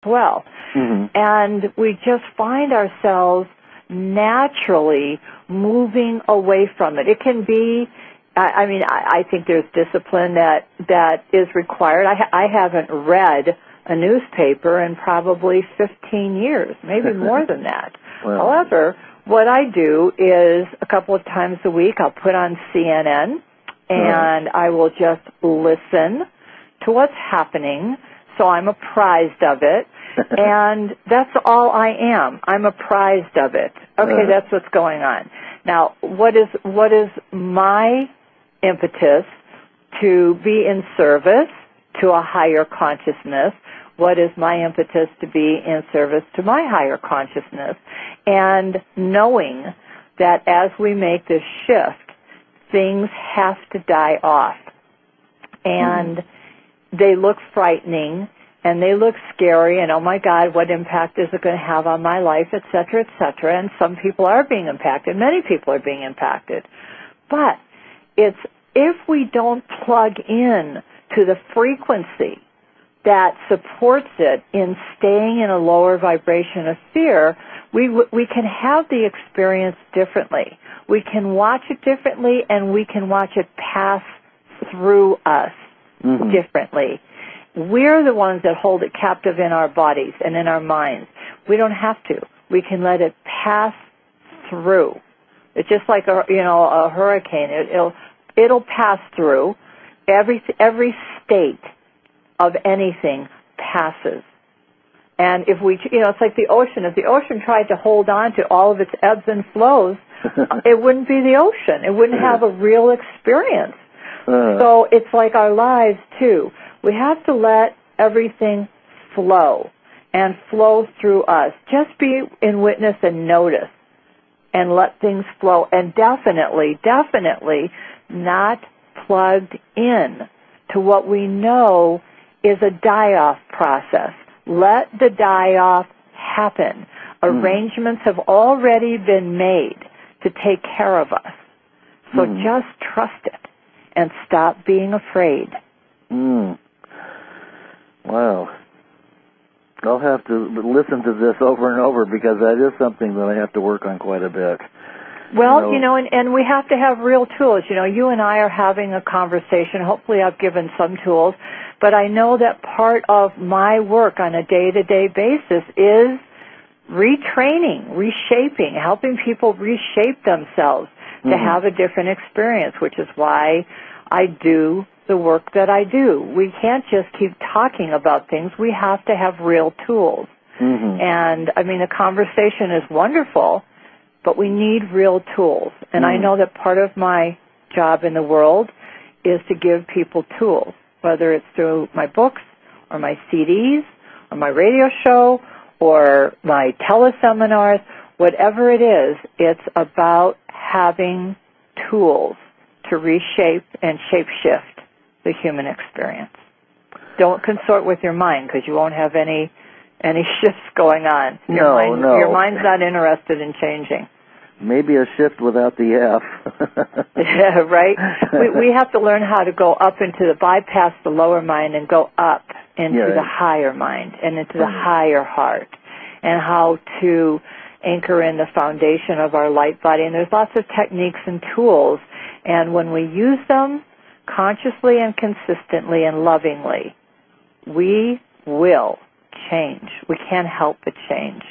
well. And we just find ourselves naturally moving away from it. It can be, I think there's discipline that is required. I haven't read a newspaper in probably 15 years, maybe more than that. Well, however, what I do is a couple of times a week I'll put on CNN and I will just listen to what's happening, so I'm apprised of it. And that's all I am. I'm apprised of it. Okay, that's what's going on. Now, what is my impetus to be in service to a higher consciousness? What is my impetus to be in service to my higher consciousness? And knowing that as we make this shift, things have to die off. And they look frightening, and they look scary, and oh my God, what impact is it going to have on my life, et cetera, and some people are being impacted, many people are being impacted. But it's if we don't plug in to the frequency that supports it in staying in a lower vibration of fear, we can have the experience differently. We can watch it differently, and we can watch it pass through us differently. We're the ones that hold it captive in our bodies and in our minds. We don't have to. We can let it pass through. It's just like a hurricane. It'll pass through. Every state of anything passes. And if it's like the ocean. If the ocean tried to hold on to all of its ebbs and flows, it wouldn't be the ocean. It wouldn't have a real experience. So it's like our lives, too. We have to let everything flow and flow through us. Just be in witness and notice and let things flow. And definitely not plugged in to what we know is a die-off process. Let the die-off happen. Arrangements have already been made to take care of us. So just trust it and stop being afraid. Wow. I'll have to listen to this over and over because that is something that I have to work on quite a bit. Well, and we have to have real tools. You and I are having a conversation. Hopefully I've given some tools. But I know that part of my work on a day-to-day basis is retraining, reshaping, helping people reshape themselves to have a different experience, which is why I do the work that I do. We can't just keep talking about things. We have to have real tools. And, the conversation is wonderful, but we need real tools. And I know that part of my job in the world is to give people tools, whether it's through my books or my CDs or my radio show or my teleseminars, whatever it is, it's about having tools to reshape and shape-shift the human experience. Don't consort with your mind because you won't have any shifts going on. Your mind's not interested in changing. Maybe a shift without the F. Yeah, right? We have to learn how to go up bypass the lower mind and go up into the higher mind and into the higher heart, and how to anchor in the foundation of our light body. And there's lots of techniques and tools, and when we use them consciously and consistently and lovingly, we will change. We can't help but change.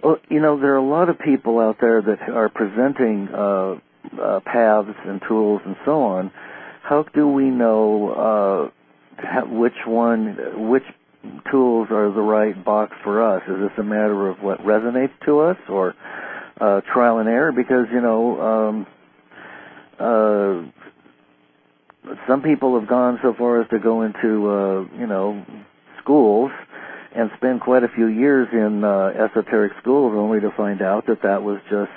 Well, there are a lot of people out there that are presenting paths and tools and so on. How do we know which tools are the right box for us? Is this a matter of what resonates to us, or trial and error? Because some people have gone so far as to go into schools and spend quite a few years in esoteric schools only to find out that was just,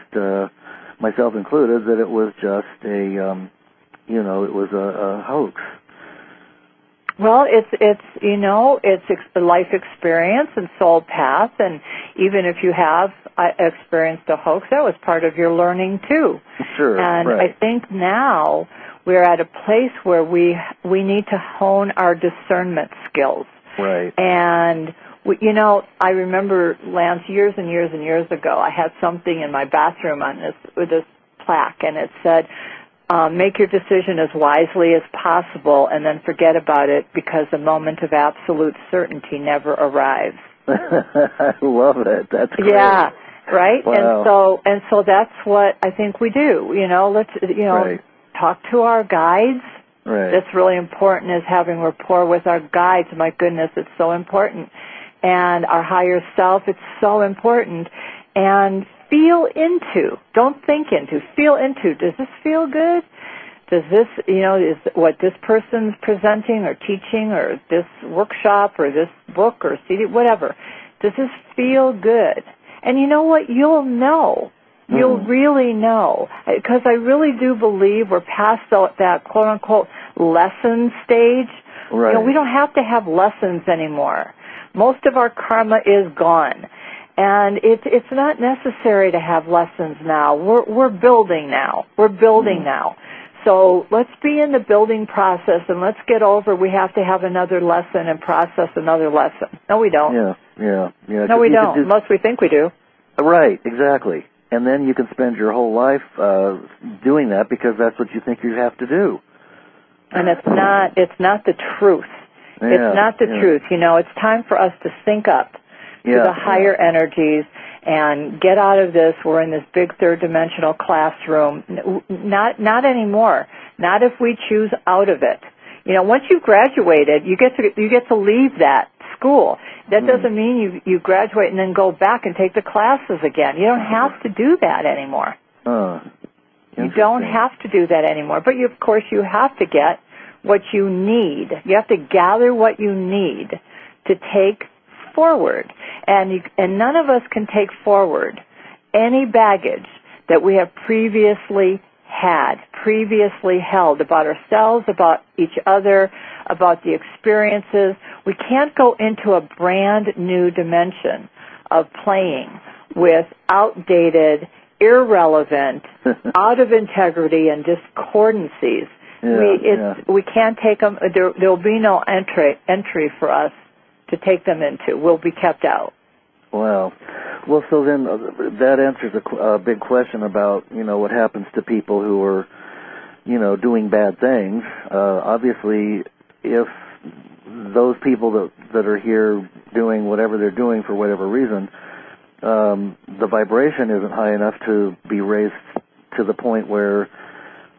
myself included, that it was just it was a hoax. Well, it's a life experience and soul path, and even if you have experienced a hoax, that was part of your learning too. Sure, and right. I think now we're at a place where we need to hone our discernment skills. Right. And You know, I remember, Lance, years and years and years ago, I had something in my bathroom on this plaque, and it said, make your decision as wisely as possible and then forget about it because the moment of absolute certainty never arrives. I love it. That's great. Yeah, right? Wow. And so that's what I think we do. You know, let's, Right. talk to our guides. Right. That's really important, is having rapport with our guides. My goodness, it's so important. And our higher self, it's so important. And feel into, don't think into, feel into, does this feel good? Does this, is what this person's presenting or teaching or this workshop or this book or CD, whatever, does this feel good? And you know what? You'll know. You'll really know. Because I really do believe we're past that quote-unquote lesson stage. Right. We don't have to have lessons anymore. Most of our karma is gone. And it's not necessary to have lessons now. We're building now. We're building now. So let's be in the building process, and let's get over we have to have another lesson and process another lesson. No, we don't. Yeah. No, we don't, unless we think we do. Right, exactly. And then you can spend your whole life doing that because that's what you think you have to do. And it's not the truth. It's not the truth. It's time for us to sync up to the higher energies and get out of this. We're in this big third-dimensional classroom. Not anymore. Not if we choose out of it. Once you've graduated, you get to leave that school. That doesn't mean you graduate and then go back and take the classes again. You don't have to do that anymore. You don't have to do that anymore. But of course you have to get what you need. You have to gather what you need to take forward. And none of us can take forward any baggage that we have previously held about ourselves, about each other, about the experiences. We can't go into a brand new dimension of playing with outdated, irrelevant, out of integrity and discordancies. We can't take them. There'll be no entry for us to take them into. We'll be kept out. Wow. Well, so then that answers a big question about, what happens to people who are, doing bad things. Obviously, if those people that are here doing whatever they're doing for whatever reason, the vibration isn't high enough to be raised to the point where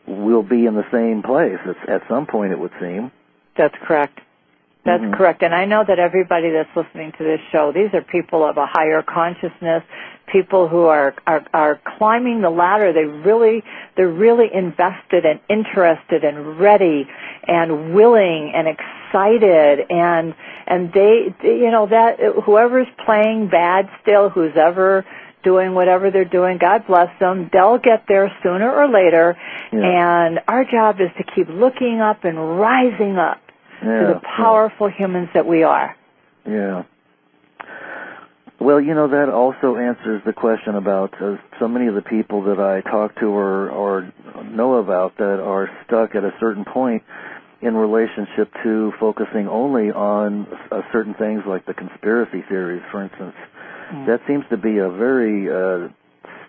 we'll be in the same place. At some point, it would seem. That's correct. That's correct. And I know that everybody that's listening to this show, these are people of a higher consciousness, people who are climbing the ladder. They're really invested and interested and ready and willing and excited, and they that whoever's playing bad still, who's ever doing whatever they're doing, God bless them. They'll get there sooner or later. And our job is to keep looking up and rising up to the powerful humans that we are. Yeah. Well, that also answers the question about so many of the people that I talk to or know about that are stuck at a certain point in relationship to focusing only on certain things like the conspiracy theories, for instance. That seems to be a very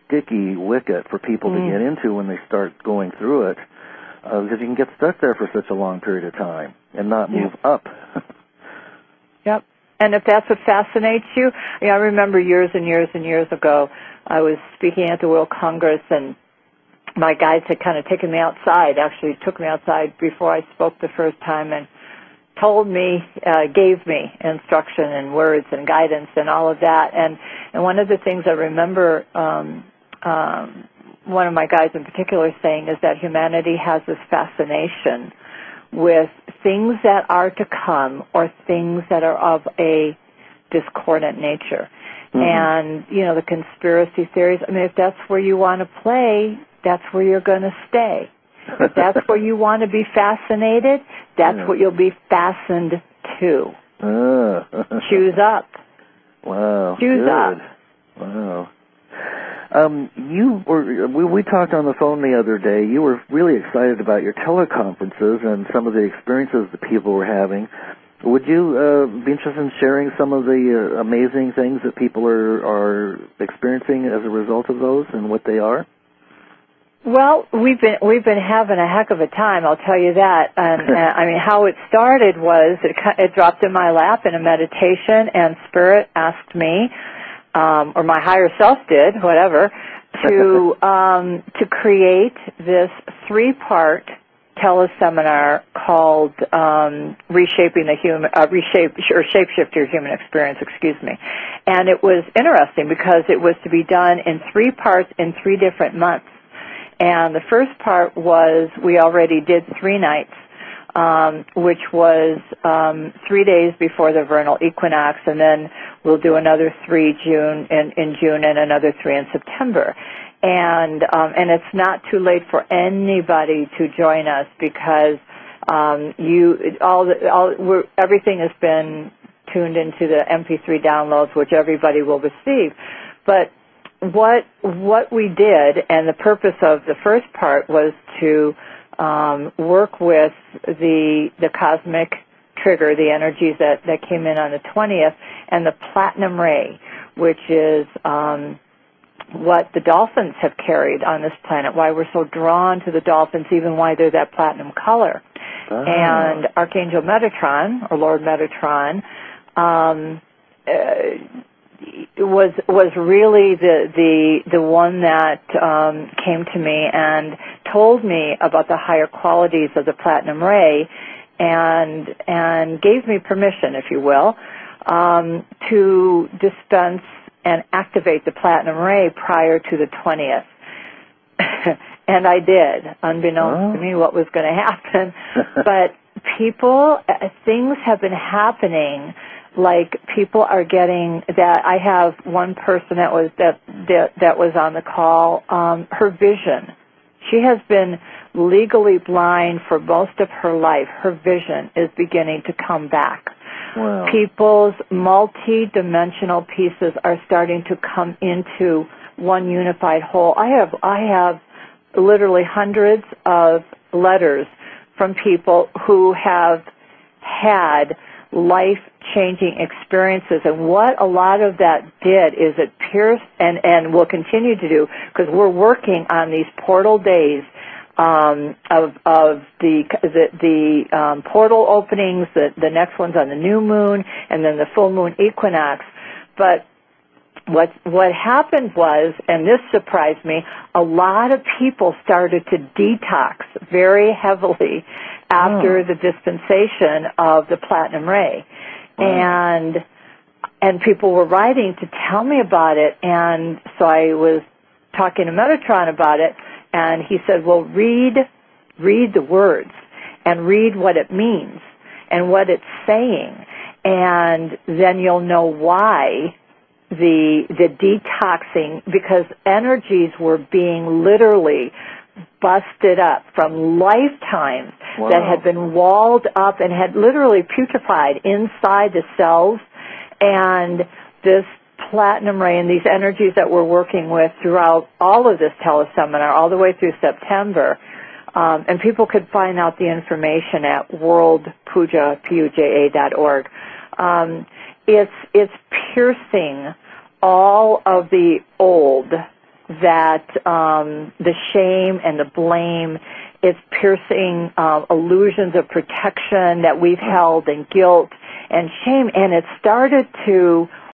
sticky wicket for people to get into when they start going through it, because you can get stuck there for such a long period of time and not move up. Yep. And if that's what fascinates you, I remember years and years and years ago, I was speaking at the World Congress, and my guides had kind of taken me outside, actually took me outside before I spoke the first time, and told me, gave me instruction and words and guidance and all of that. And one of the things I remember one of my guides in particular saying is that humanity has this fascination with things that are to come or things that are of a discordant nature. And, the conspiracy theories, if that's where you want to play, that's where you're going to stay. If that's where you want to be fascinated, that's what you'll be fastened to. Choose up. Wow. Choose up. Wow. We talked on the phone the other day. You were really excited about your teleconferences and some of the experiences that people were having. Would you be interested in sharing some of the amazing things that people are experiencing as a result of those and what they are? Well, we've been having a heck of a time, I'll tell you that. And I mean, how it started was it dropped in my lap in a meditation, and Spirit asked me, or my higher self did, whatever, to create this 3-part teleseminar called Reshaping the Human, Shapeshift Your Human Experience, And it was interesting because it was to be done in 3 parts in 3 different months. And the first part was, we already did 3 nights, which was 3 days before the vernal equinox, and then we'll do another 3 in June and another 3 in September. And it's not too late for anybody to join us because everything has been tuned into the MP3 downloads, which everybody will receive. But what we did, and the purpose of the first part was to work with the cosmic trigger, the energies that came in on the 20th, and the platinum ray, which is what the dolphins have carried on this planet, why we're so drawn to the dolphins, even why they're that platinum color. And Archangel Metatron, or Lord Metatron, was really the one that came to me and told me about the higher qualities of the platinum ray, and gave me permission, if you will, to dispense and activate the platinum ray prior to the 20th. And I did, unbeknownst to me what was going to happen. But things have been happening. Like, people are getting that. I have one person that was on the call. Her vision. She has been legally blind for most of her life. Her vision is beginning to come back. Wow. People's multi-dimensional pieces are starting to come into one unified whole. I have literally hundreds of letters from people who have had life-changing experiences, and what a lot of that did is it pierced, and will continue to do, because we're working on these portal days of the portal openings. The next one's on the new moon, and then the full moon equinox. But what happened was, and this surprised me, a lot of people started to detox very heavily after the dispensation of the platinum ray. And people were writing to tell me about it, and so I was talking to Metatron about it, and he said, well, read the words and read what it means and what it's saying, and then you'll know why the detoxing, because energies were being literally busted up from lifetimes that had been walled up and had literally putrefied inside the cells. And this platinum ray and these energies that we're working with throughout all of this teleseminar, all the way through September, and people could find out the information at worldpuja.org. It's piercing all of the old, that the shame and the blame. It's piercing illusions of protection that we've held, and guilt and shame, and it started to